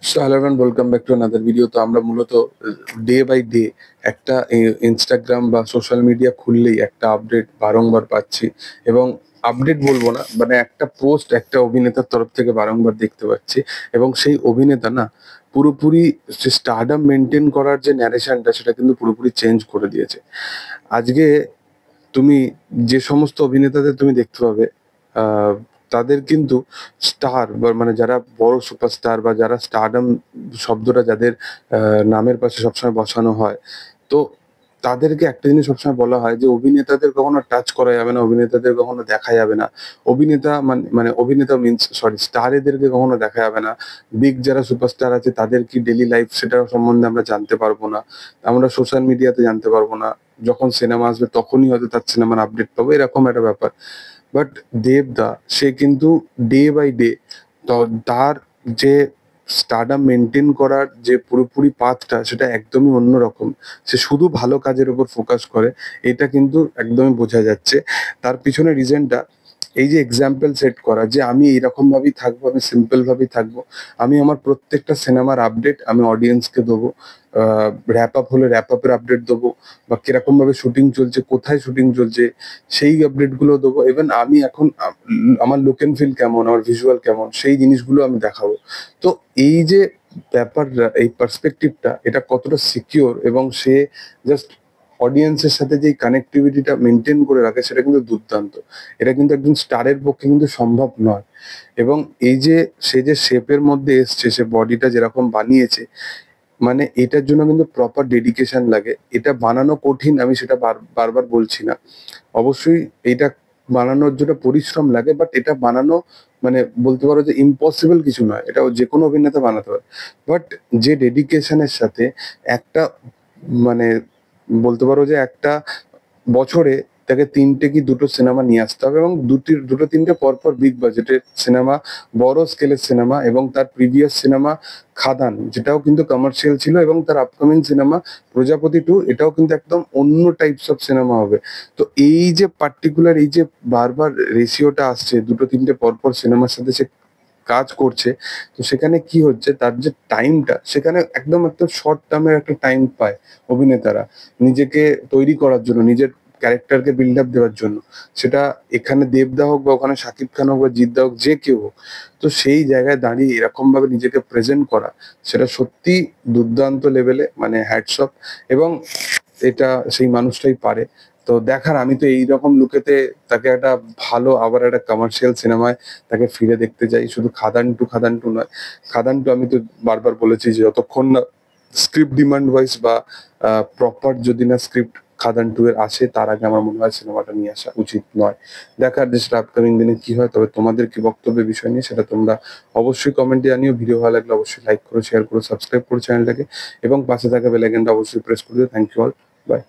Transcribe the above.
So hello everyone, welcome back to another video. তো আমরা মূলত ডে বাই ডে একটা ইনস্টাগ্রাম বা সোশ্যাল মিডিয়া খুললেই একটা আপডেট বারংবার পাচ্ছি। এবং আপডেট বলবো না, মানে একটা পোস্ট একটা অভিনেতার তরফ থেকে বারংবার দেখতে পাচ্ছি। এবং সেই অভিনেতা না পুরোপুরি যে স্টারডাম মেনটেন করার যে ন্যারেশনটা, সেটা কিন্তু পুরোপুরি চেঞ্জ করে দিয়েছে। আজকে তুমি যে সমস্ত অভিনেতাদের তুমি দেখতে পাবে, আহ, তাদের কিন্তু স্টার বা মানে যারা বড় সুপারস্টার বা যারা স্টারডম শব্দটা যাদের নামের পাশে সবসময় বসানো হয়, তো তাদেরকে একটা জিনিস সবসময় বলা হয় যে অভিনেতাদের কখনো টাচ করা যাবে না, অভিনেতাদের কখনো দেখা যাবে না। অভিনেতা মানে মানে অভিনেতা মিনস সরি স্টার, এদেরকে কখনো দেখা যাবে না। বিগ যারা সুপারস্টার আছে তাদের কি ডেলি লাইফ সেটা সম্বন্ধে আমরা জানতে পারবো না, আমরা সোশ্যাল মিডিয়াতে জানতে পারবো না। যখন সিনেমা আসবে তখনই হয়তো তার সিনেমার আপডেট পাবো, এরকম একটা ব্যাপার। বাট দেবদা সে কিন্তু ডে বাই ডে তার যে স্টারডাম মেনটেন করার যে পুরোপুরি পাথটা, সেটা একদমই অন্যরকম। সে শুধু ভালো কাজের উপর ফোকাস করে, এটা কিন্তু একদমই বোঝা যাচ্ছে। তার পিছনে রিজনটা এই যে এক্সাম্পল সেট করা, যে আমি এইরকম ভাবেই থাকবো, আমি সিম্পল ভাবেই থাকবো, আমি আমার প্রত্যেকটা সিনেমার আপডেট আমি অডিয়েন্সকে দেবো। র্যাপ আপ হলে র্যাপ আপের আপডেট দেবো, বা কিরকম ভাবে শুটিং চলছে, কোথায় শুটিং চলছে, সেই আপডেট গুলো দেবো। ইভেন আমি এখন আমার লুক এন্ড ফিল কেমন, আমার ভিজুয়াল কেমন, সেই জিনিসগুলো আমি দেখাবো। তো এই যে ব্যাপারটা, এই পার্সপেক্টিভটা, এটা কতটা সিকিওর, এবং সে জাস্ট অডিয়েন্সের সাথে যে কানেক্টিভিটিটা মেনটেন করে রাখে, সেটা কিন্তু দুর্দান্ত। এটা কিন্তু একজন স্টারের পক্ষে কিন্তু সম্ভব নয়। এবং এই যে সে যে শেপের মধ্যে এসছে, সে বডিটা যেরকম বানিয়েছে, মানে এটার জন্য কিন্তু প্রপার ডেডিকেশন লাগে। এটা বানানো কঠিন, আমি সেটা বারবার বলছি না। অবশ্যই এটা বানানোর জন্য পরিশ্রম লাগে, বাট এটা বানানো মানে বলতে পারো যে ইম্পসিবল কিছু নয়, এটা যে কোনো অভিনেতা বানাতে পারে। বাট যে ডেডিকেশনের সাথে একটা মানে বলতে পারো যে একটা বছরে তাকে তিনটে কি দুটো সিনেমা নিয়ে আসতে হবে, এবং দুটো তিনটে পরপর বিগ বাজেটের সিনেমা, বড় স্কেলের সিনেমা। এবং তার প্রিভিয়াস সিনেমা খাদান, যেটাও কিন্তু কমার্শিয়াল ছিল, এবং তার আপকামিং সিনেমা প্রজাপতি 2, এটাও কিন্তু একদম অন্য টাইপস অফ সিনেমা হবে। তো এই যে পার্টিকুলার এই যে বারবার রেশিওটা আসছে, দুটো তিনটে পরপর সিনেমার সাথে সে কাজ করছে, তো সেখানে কি হচ্ছে, তার যে টাইমটা, সেখানে একদম একটা শর্ট টার্মের একটা টাইম পায় অভিনেতারা নিজেকে তৈরি করার জন্য, নিজের ক্যারেক্টারকে বিল্ড আপ দেওয়ার জন্য। সেটা এখানে দেবদা হোক, বা ওখানে শাকিব খান হোক, বা জিদ্দা হোক, যে কেউ হোক। তো সেই জায়গায় দাঁড়িয়ে এরকম ভাবে নিজেকে প্রেজেন্ট করা, সেটা সত্যি দুর্দান্ত লেভেলে, মানে হ্যাটস অফ। এবং এটা সেই মানুষটাই পারে। তো দেখার, আমি তো এইরকম লুকেতে তাকে একটা ভালো আবার একটা কমার্শিয়াল সিনেমায় তাকে ফিরে দেখতে চাই। শুধু খাদান টু নয়, খাদান 2 আমি তো বারবার বলেছি যে যতক্ষণ না স্ক্রিপ্ট ডিমান্ড ওয়াইজ বা প্রপার যদি না স্ক্রিপ্ট খাদান 2 এর আসে, তার আগে আমার মনে হয় সিনেমাটা নিয়ে আসা উচিত নয়। দেখার যে সেটা আপকামিং দিনে কি হয়। তবে তোমাদের কি বক্তব্য বিষয় নিয়ে, সেটা তোমরা অবশ্যই কমেন্টে জানিও। ভিডিও ভালো লাগলে অবশ্যই লাইক করো, শেয়ার করো, সাবস্ক্রাইব করো চ্যানেলটাকে, এবং পাশে থাকা বেল আইকনটা অবশ্যই প্রেস করে দিও। Thank you all, by.